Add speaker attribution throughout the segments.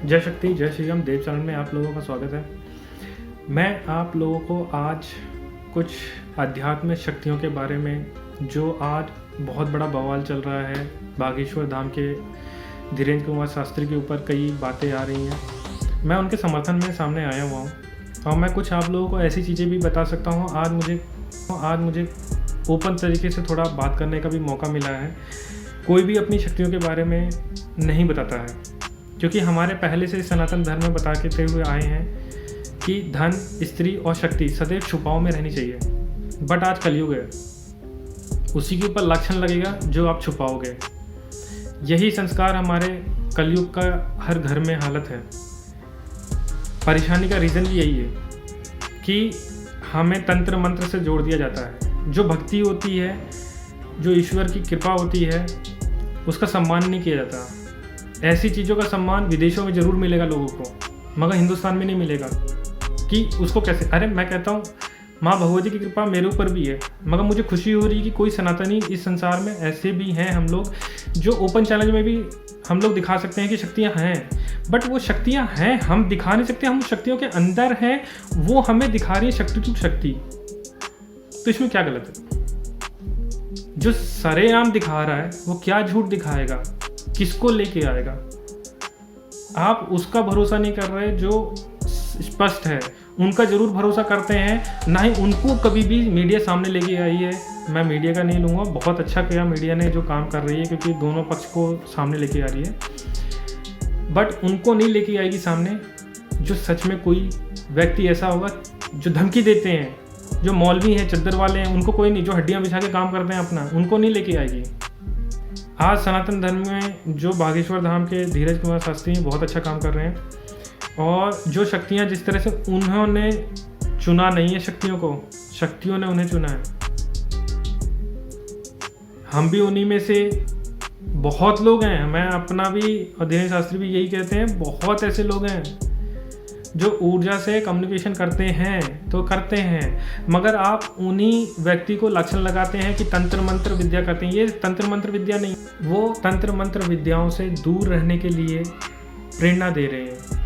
Speaker 1: जय शक्ति, जय श्री राम। देव चरण में आप लोगों का स्वागत है। मैं आप लोगों को आज कुछ आध्यात्मिक शक्तियों के बारे में, जो आज बहुत बड़ा बवाल चल रहा है, बागेश्वर धाम के धीरेन्द्र कुमार शास्त्री के ऊपर कई बातें आ रही हैं, मैं उनके समर्थन में सामने आया हुआ हूँ और मैं कुछ आप लोगों को ऐसी चीज़ें भी बता सकता हूँ। आज मुझे ओपन तरीके से थोड़ा बात करने का भी मौका मिला है। कोई भी अपनी शक्तियों के बारे में नहीं बताता है, क्योंकि हमारे पहले से सनातन धर्म में बता के हुए आए हैं कि धन, स्त्री और शक्ति सदैव छुपाव में रहनी चाहिए। बट आज कलयुग है, उसी के ऊपर लक्षण लगेगा जो आप छुपाओगे। यही संस्कार हमारे कलयुग का हर घर में हालत है। परेशानी का रीज़न भी यही है कि हमें तंत्र मंत्र से जोड़ दिया जाता है। जो भक्ति होती है, जो ईश्वर की कृपा होती है, उसका सम्मान नहीं किया जाता। ऐसी चीज़ों का सम्मान विदेशों में ज़रूर मिलेगा लोगों को, मगर हिंदुस्तान में नहीं मिलेगा। कि उसको कैसे, अरे मैं कहता हूँ माँ भगवती की कृपा मेरे ऊपर भी है, मगर मुझे खुशी हो रही है कि कोई सनातनी इस संसार में ऐसे भी हैं हम लोग, जो ओपन चैलेंज में भी हम लोग दिखा सकते हैं कि शक्तियाँ हैं। बट वो शक्तियाँ हैं, हम दिखा नहीं सकते, हम शक्तियों के अंदर हैं, वो हमें दिखा रही है शक्ति की शक्ति। तो इसमें क्या गलत है? जो सरेआम दिखा रहा है वो क्या झूठ दिखाएगा, किसको लेके आएगा? आप उसका भरोसा नहीं कर रहे जो स्पष्ट है, उनका जरूर भरोसा करते हैं। ना ही उनको कभी भी मीडिया सामने लेके आई है। मैं मीडिया का नहीं लूँगा, बहुत अच्छा किया मीडिया ने जो काम कर रही है, क्योंकि दोनों पक्ष को सामने लेके आ रही है। बट उनको नहीं लेके आएगी सामने जो सच में कोई व्यक्ति ऐसा होगा जो धमकी देते हैं, जो मौलवी हैं, चद्दर वाले हैं, उनको कोई नहीं, जो हड्डियां बिछा के काम करते हैं अपना, उनको नहीं लेके आएगी। आज सनातन धर्म में जो बागेश्वर धाम के धीरज कुमार शास्त्री हैं, बहुत अच्छा काम कर रहे हैं। और जो शक्तियां जिस तरह से उन्होंने चुना नहीं है शक्तियों को, शक्तियों ने उन्हें चुना है। हम भी उन्हीं में से बहुत लोग हैं। मैं अपना भी और धीरेन्द्र शास्त्री भी यही कहते हैं, बहुत ऐसे लोग हैं जो ऊर्जा से कम्युनिकेशन करते हैं तो करते हैं, मगर आप उन्हीं व्यक्ति को लक्षण लगाते हैं कि तंत्र मंत्र विद्या करते हैं। ये तंत्र मंत्र विद्या नहीं, वो तंत्र मंत्र विद्याओं से दूर रहने के लिए प्रेरणा दे रहे हैं।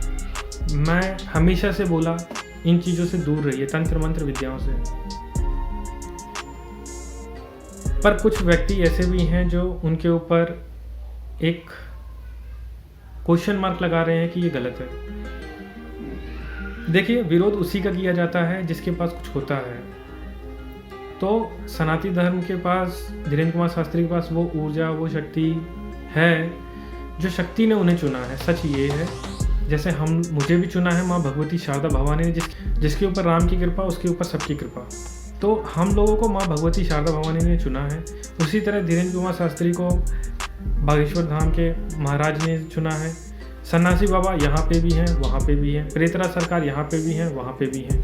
Speaker 1: मैं हमेशा से बोला, इन चीज़ों से दूर रहिए, तंत्र मंत्र विद्याओं से। पर कुछ व्यक्ति ऐसे भी हैं जो उनके ऊपर एक क्वेश्चन मार्क लगा रहे हैं कि ये गलत है। देखिए, विरोध उसी का किया जाता है जिसके पास कुछ होता है। तो सनातन धर्म के पास, धीरेन्द्र कुमार शास्त्री के पास वो ऊर्जा, वो शक्ति है जो शक्ति ने उन्हें चुना है। सच ये है, जैसे मुझे भी चुना है माँ भगवती शारदा भवानी ने, जिसके ऊपर राम की कृपा, उसके ऊपर सबकी कृपा। तो हम लोगों को माँ भगवती शारदा भवानी ने चुना है। उसी तरह धीरेन्द्र कुमार शास्त्री को बागेश्वर धाम के महाराज ने चुना है। सन्यासी बाबा यहाँ पे भी हैं, वहाँ पे भी हैं। प्रेतराज सरकार यहाँ पे भी हैं, वहाँ पे भी हैं।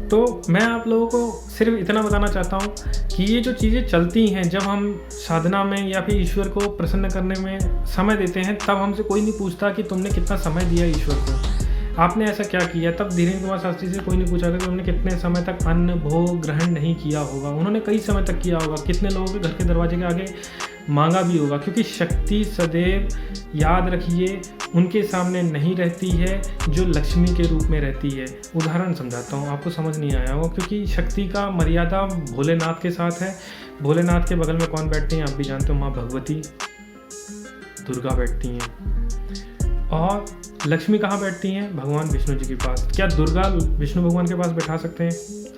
Speaker 1: तो मैं आप लोगों को सिर्फ इतना बताना चाहता हूँ कि ये जो चीज़ें चलती हैं, जब हम साधना में या फिर ईश्वर को प्रसन्न करने में समय देते हैं, तब हमसे कोई नहीं पूछता कि तुमने कितना समय दिया ईश्वर को, आपने ऐसा क्या किया। तब धीरेन्द्र कुमार शास्त्री से कोई नहीं पूछा कि तुमने कितने समय तक अन्न भोग ग्रहण नहीं किया होगा। उन्होंने कई समय तक किया होगा, कितने लोगों के घर के दरवाजे के आगे मांगा भी होगा, क्योंकि शक्ति सदैव, याद रखिए, उनके सामने नहीं रहती है जो लक्ष्मी के रूप में रहती है। उदाहरण समझाता हूँ, आपको समझ नहीं आया होगा, क्योंकि शक्ति का मर्यादा भोलेनाथ के साथ है। भोलेनाथ के बगल में कौन बैठती हैं आप भी जानते हो, माँ भगवती दुर्गा बैठती हैं। और लक्ष्मी कहाँ बैठती हैं? भगवान विष्णु जी के पास। क्या दुर्गा विष्णु भगवान के पास बैठा सकते हैं?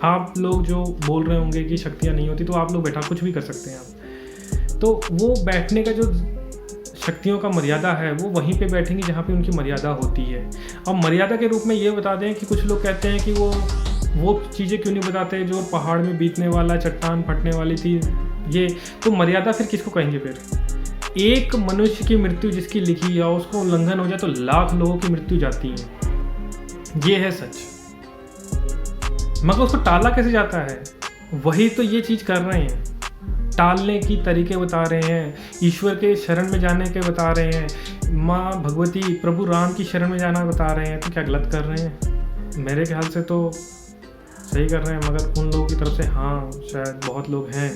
Speaker 1: आप लोग जो बोल रहे होंगे कि शक्तियाँ नहीं होती, तो आप लोग बैठा कुछ भी कर सकते हैं आप। तो वो बैठने का जो शक्तियों का मर्यादा है, वो वहीं पे बैठेंगी जहाँ पे उनकी मर्यादा होती है। और मर्यादा के रूप में ये बता दें कि कुछ लोग कहते हैं कि वो चीज़ें क्यों नहीं बताते जो पहाड़ में बीतने वाला, चट्टान फटने वाली थी, ये तो मर्यादा फिर किसको कहेंगे? फिर एक मनुष्य की मृत्यु जिसकी लिखी है, उसको उल्लंघन हो जाए तो लाख लोगों की मृत्यु जाती है। ये है सच, मगर उसको टाला कैसे जाता है? वही तो ये चीज़ कर रहे हैं, टालने की तरीके बता रहे हैं, ईश्वर के शरण में जाने के बता रहे हैं, माँ भगवती, प्रभु राम की शरण में जाना बता रहे हैं। तो क्या गलत कर रहे हैं? मेरे ख्याल से तो सही कर रहे हैं, मगर उन लोगों की तरफ से हाँ शायद बहुत लोग हैं।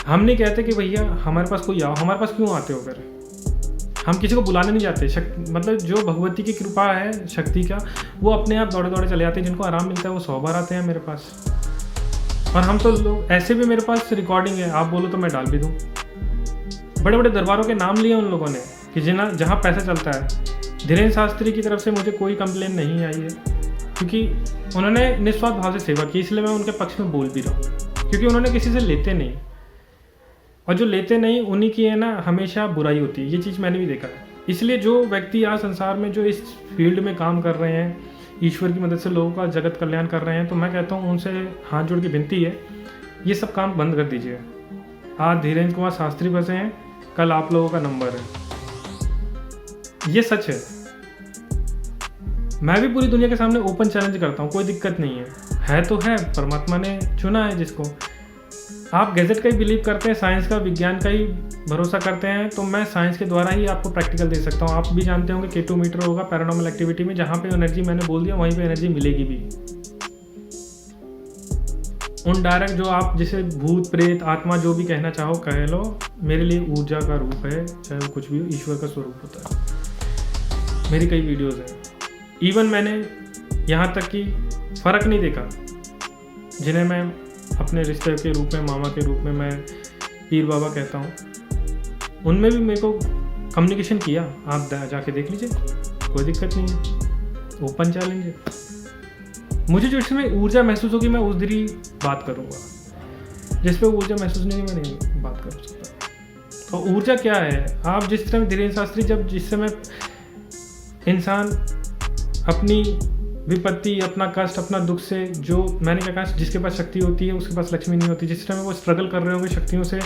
Speaker 1: हम नहीं कहते कि भैया हमारे पास कोई आओ, हमारे पास क्यों आते हो? फिर हम किसी को बुलाने नहीं जाते। मतलब जो भगवती की कृपा है, शक्ति का, वो अपने आप दौड़े दौड़े चले जाते हैं। जिनको आराम मिलता है वो 100 बार आते हैं मेरे पास। और हम तो लोग ऐसे भी, मेरे पास रिकॉर्डिंग है, आप बोलो तो मैं डाल भी दूँ। बड़े बड़े दरबारों के नाम लिए उन लोगों ने कि जहाँ पैसा चलता है। धीरेन्द्र शास्त्री की तरफ से मुझे कोई कंप्लेन नहीं आई है, क्योंकि उन्होंने निस्वार्थ भाव से सेवा की, इसलिए मैं उनके पक्ष में बोल भी रहा हूँ। क्योंकि उन्होंने किसी से लेते नहीं, और जो लेते नहीं उन्हीं की है ना हमेशा बुराई होती है। ये चीज़ मैंने भी देखा है। इसलिए जो व्यक्ति आज संसार में जो इस फील्ड में काम कर रहे हैं, ईश्वर की मदद से लोगों का जगत कल्याण कर रहे हैं, तो मैं कहता हूँ उनसे हाथ जोड़ के विनती है, ये सब काम बंद कर दीजिए। आज धीरेन्द्र कुमार शास्त्री बसे हैं, कल आप लोगों का नंबर है। ये सच है। मैं भी पूरी दुनिया के सामने ओपन चैलेंज करता हूँ, कोई दिक्कत नहीं है तो है, परमात्मा ने चुना है जिसको। आप गैजेट का ही बिलीव करते हैं, साइंस का, विज्ञान का ही भरोसा करते हैं, तो मैं साइंस के द्वारा ही आपको प्रैक्टिकल दे सकता हूँ। आप भी जानते होंगे K2 मीटर होगा पैरानॉर्मल एक्टिविटी में, जहाँ पे एनर्जी मैंने बोल दिया वहीं पे एनर्जी मिलेगी भी। उन डायरेक्ट जो आप जिसे भूत प्रेत आत्मा जो भी कहना चाहो कह लो, मेरे लिए ऊर्जा का रूप है, चाहे वो कुछ भी हो, ईश्वर का स्वरूप होता है। मेरी कई वीडियोज़ हैं। इवन मैंने यहाँ तक कि फ़र्क नहीं देखा, जिन्हें मैं अपने रिश्ते के रूप में, मामा के रूप में मैं पीर बाबा कहता हूँ, उनमें भी मेरे को कम्युनिकेशन किया। आप जाके देख लीजिए, कोई दिक्कत नहीं है, ओपन चैलेंज है। मुझे जो इसमें ऊर्जा महसूस होगी मैं उस दिन ही बात करूँगा, जिस पे ऊर्जा महसूस नहीं होगी मैं नहीं बात कर सकता। और ऊर्जा क्या है? आप जिस तरह धीरेन्द्र शास्त्री, जिस समय इंसान अपनी विपत्ति, अपना कष्ट, अपना दुख से, जो मैंने क्या कहा, जिसके पास शक्ति होती है उसके पास लक्ष्मी नहीं होती। जिस टाइम वो स्ट्रगल कर रहे होंगे शक्तियों से,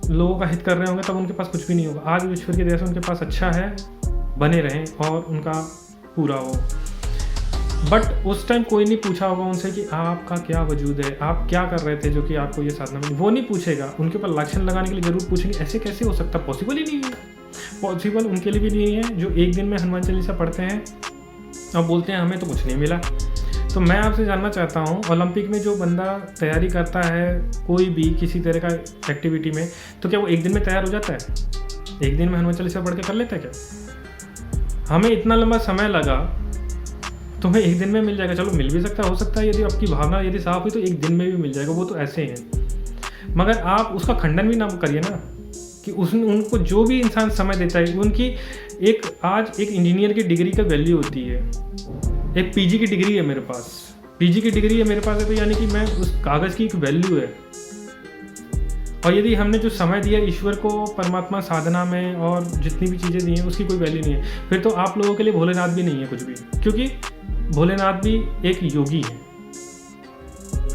Speaker 1: लोगों का हित कर रहे होंगे, तब उनके पास कुछ भी नहीं होगा। आज ईश्वर की दया से उनके पास अच्छा है, बने रहें और उनका पूरा हो। बट उस टाइम कोई नहीं पूछा होगा उनसे कि आपका क्या वजूद है, आप क्या कर रहे थे जो कि आपको ये साधना मिली। वो नहीं पूछेगा, उनके ऊपर लक्षण लगाने के लिए जरूर पूछेंगे। ऐसे कैसे हो सकता? पॉसिबल ही नहीं है। पॉसिबल उनके लिए भी नहीं है जो एक दिन में हनुमान चालीसा पढ़ते हैं और बोलते हैं हमें तो कुछ नहीं मिला। तो मैं आपसे जानना चाहता हूँ, ओलंपिक में जो बंदा तैयारी करता है कोई भी किसी तरह का एक्टिविटी में, तो क्या वो एक दिन में तैयार हो जाता है? एक दिन में हनुमान चालीसा पढ़ के कर लेता है क्या? हमें इतना लंबा समय लगा, तुम्हें एक दिन में मिल जाएगा। चलो मिल भी सकता है, हो सकता है यदि आपकी भावना यदि साफ हुई तो एक दिन में भी मिल जाएगा, वो तो ऐसे हैं। मगर आप उसका खंडन भी ना करिए ना कि उनको जो भी इंसान समय देता है, उनकी आज एक इंजीनियर की डिग्री का वैल्यू होती है। एक पीजी की डिग्री है मेरे पास, पीजी की डिग्री है मेरे पास है, तो यानी कि मैं उस कागज़ की एक वैल्यू है। और यदि हमने जो समय दिया ईश्वर को, परमात्मा साधना में और जितनी भी चीज़ें दी हैं उसकी कोई वैल्यू नहीं है, फिर तो आप लोगों के लिए भोलेनाथ भी नहीं है कुछ भी। क्योंकि भोलेनाथ भी एक योगी है,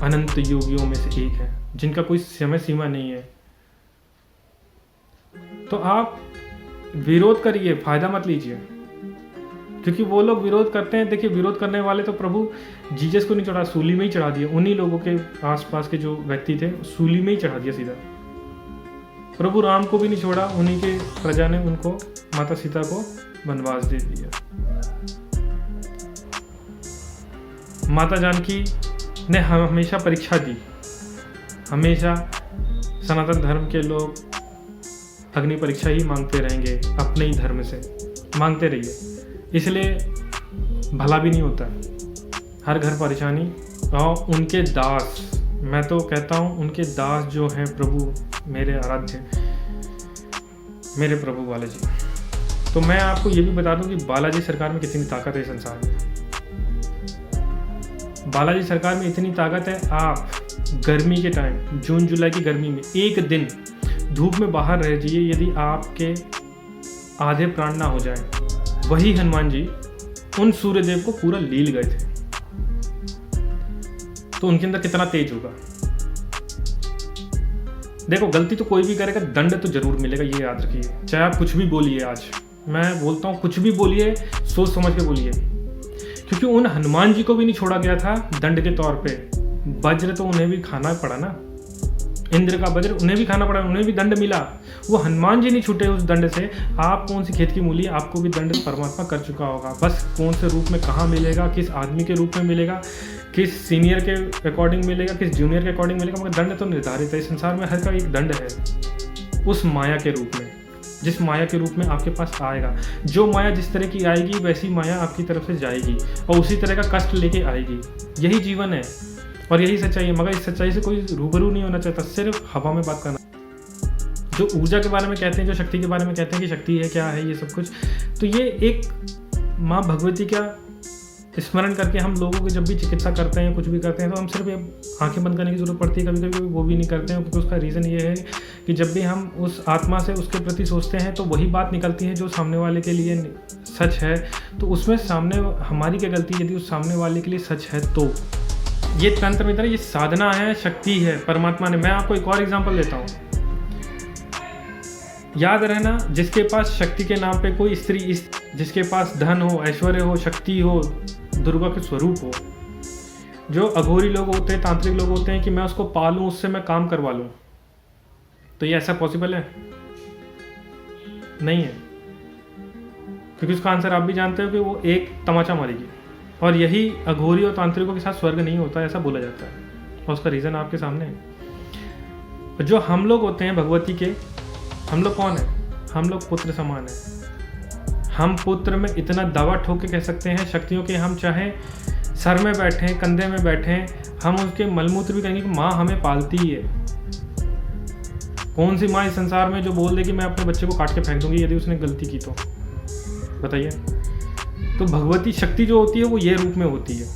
Speaker 1: अनंत योगियों में से एक है, जिनका कोई समय सीमा नहीं है। तो आप विरोध करिए, फायदा मत लीजिए, क्योंकि वो लोग विरोध करते हैं। देखिए, विरोध करने वाले तो प्रभु जीसस को नहीं चढ़ा, सूली में ही चढ़ा दिया। उन्हीं लोगों के आसपास के जो व्यक्ति थे सूली में ही चढ़ा दिया सीधा। प्रभु राम को भी नहीं छोड़ा, उन्हीं के प्रजा ने उनको, माता सीता को वनवास दे दिया। माता जानकी ने हमेशा परीक्षा दी। हमेशा सनातन धर्म के लोग अग्नि परीक्षा ही मांगते रहेंगे, अपने ही धर्म से मांगते रहिए, इसलिए भला भी नहीं होता है। हर घर परेशानी। और उनके दास, मैं तो कहता हूँ उनके दास जो हैं प्रभु, मेरे आराध्य, मेरे प्रभु बालाजी। तो मैं आपको ये भी बता दूं कि बालाजी सरकार में कितनी ताकत है संसार में। बालाजी सरकार में इतनी ताकत है, आप गर्मी के टाइम, जून जुलाई की गर्मी में एक दिन धूप में बाहर रह जाइए, यदि आपके आधे प्राण ना हो जाए, वही हनुमान जी उन सूर्यदेव को पूरा लील गए थे। तो उनके अंदर कितना तेज होगा। देखो, गलती तो कोई भी करेगा, दंड तो जरूर मिलेगा, ये याद रखिए। चाहे आप कुछ भी बोलिए, आज मैं बोलता हूँ कुछ भी बोलिए, सोच समझ के बोलिए, क्योंकि उन हनुमान जी को भी नहीं छोड़ा गया था दंड के तौर पे। वज्र तो उन्हें भी खाना पड़ा ना, इंद्र का वज्र उन्हें भी खाना पड़ा, उन्हें भी दंड मिला। वो हनुमान जी नहीं छूटे उस दंड से। आप कौन सी खेत की मूली, आपको भी दंड परमात्मा कर चुका होगा। बस कौन से रूप में कहाँ मिलेगा, किस आदमी के रूप में मिलेगा, किस सीनियर के अकॉर्डिंग मिलेगा, किस जूनियर के अकॉर्डिंग मिलेगा, मगर दंड तो निर्धारित है। संसार में हर का एक दंड है, उस माया के रूप में। जिस माया के रूप में आपके पास आएगा। जो माया जिस तरह की आएगी वैसी माया आपकी तरफ से जाएगी और उसी तरह का कष्ट लेके आएगी। यही जीवन है और यही सच्चाई है, मगर इस सच्चाई से कोई रूबरू नहीं होना चाहता, सिर्फ हवा में बात करना। जो ऊर्जा के बारे में कहते हैं, जो शक्ति के बारे में कहते हैं कि शक्ति है क्या है ये सब कुछ, तो ये एक माँ भगवती का स्मरण करके हम लोगों की जब भी चिकित्सा करते हैं, कुछ भी करते हैं, तो हम सिर्फ ये आंखें बंद करने की ज़रूरत पड़ती है। कभी कभी वो भी नहीं करते हैं, क्योंकि उसका रीज़न ये है कि जब भी हम उस आत्मा से उसके प्रति सोचते हैं तो वही बात निकलती है जो सामने वाले के लिए सच है। तो उसमें सामने हमारी क्या गलती, यदि उस सामने वाले के लिए सच है तो ये तंत्र मित्र, ये साधना है, शक्ति है परमात्मा ने। मैं आपको एक और एग्जाम्पल देता हूँ। याद रहना, जिसके पास शक्ति के नाम पे कोई स्त्री, जिसके पास धन हो, ऐश्वर्य हो, शक्ति हो, दुर्गा के स्वरूप हो, जो अघोरी लोग होते हैं, तांत्रिक लोग होते हैं कि मैं उसको पालूं, उससे मैं काम करवा लूं, तो ये ऐसा पॉसिबल है? नहीं है, क्योंकि उसका आंसर आप भी जानते हो कि वो एक तमाचा मारेगी। और यही अघोरी और तांत्रिकों के साथ स्वर्ग नहीं होता, ऐसा बोला जाता है, और उसका रीज़न आपके सामने है। जो हम लोग होते हैं भगवती के, हम लोग कौन है? हम लोग पुत्र समान है। हम पुत्र में इतना दावा ठोक के कह सकते हैं शक्तियों के, हम चाहे सर में बैठें, कंधे में बैठें, हम उनके मलमूत्र भी कहेंगे कि माँ हमें पालती है। कौन सी माँ इस संसार में जो बोल दे कि मैं अपने बच्चे को काट के फेंक दूंगी यदि उसने गलती की तो? बताइए। तो भगवती शक्ति जो होती है वो ये रूप में होती है,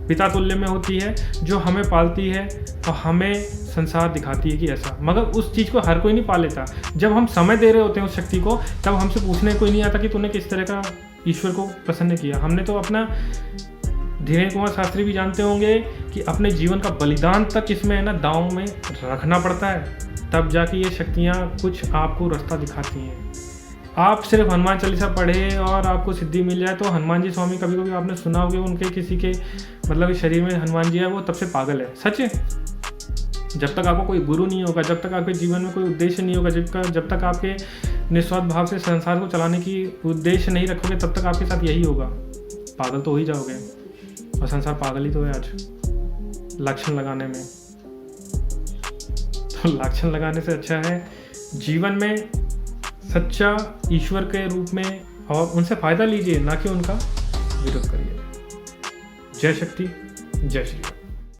Speaker 1: पिता तुल्य में होती है, जो हमें पालती है और हमें संसार दिखाती है कि ऐसा। मगर उस चीज़ को हर कोई नहीं पा लेता। जब हम समय दे रहे होते हैं उस शक्ति को, तब हमसे पूछने कोई नहीं आता कि तूने किस तरह का ईश्वर को प्रसन्न किया। हमने तो अपना, धीरेन्द्र कुमार शास्त्री भी जानते होंगे कि अपने जीवन का बलिदान तक इसमें है ना, दांव में रखना पड़ता है, तब जाके ये शक्तियाँ कुछ आपको रास्ता दिखाती हैं। आप सिर्फ हनुमान चालीसा पढ़े और आपको सिद्धि मिल जाए तो हनुमान जी स्वामी, कभी कभी आपने सुना होगा उनके किसी के मतलब शरीर में हनुमान जी है, वो तब से पागल है। सच है। जब तक आपको कोई गुरु नहीं होगा, जब तक आपके जीवन में कोई उद्देश्य नहीं होगा, जब तक आपके निस्वार्थ भाव से संसार को चलाने की उद्देश्य नहीं रखोगे, तब तक आपके साथ यही होगा। पागल तो हो ही जाओगे, और संसार पागल ही तो है आज लक्षण लगाने में। तो लक्षण लगाने से अच्छा है जीवन में सच्चा ईश्वर के रूप में, और उनसे फायदा लीजिए, ना कि उनका विरोध करिए। जय शक्ति, जय श्री राम।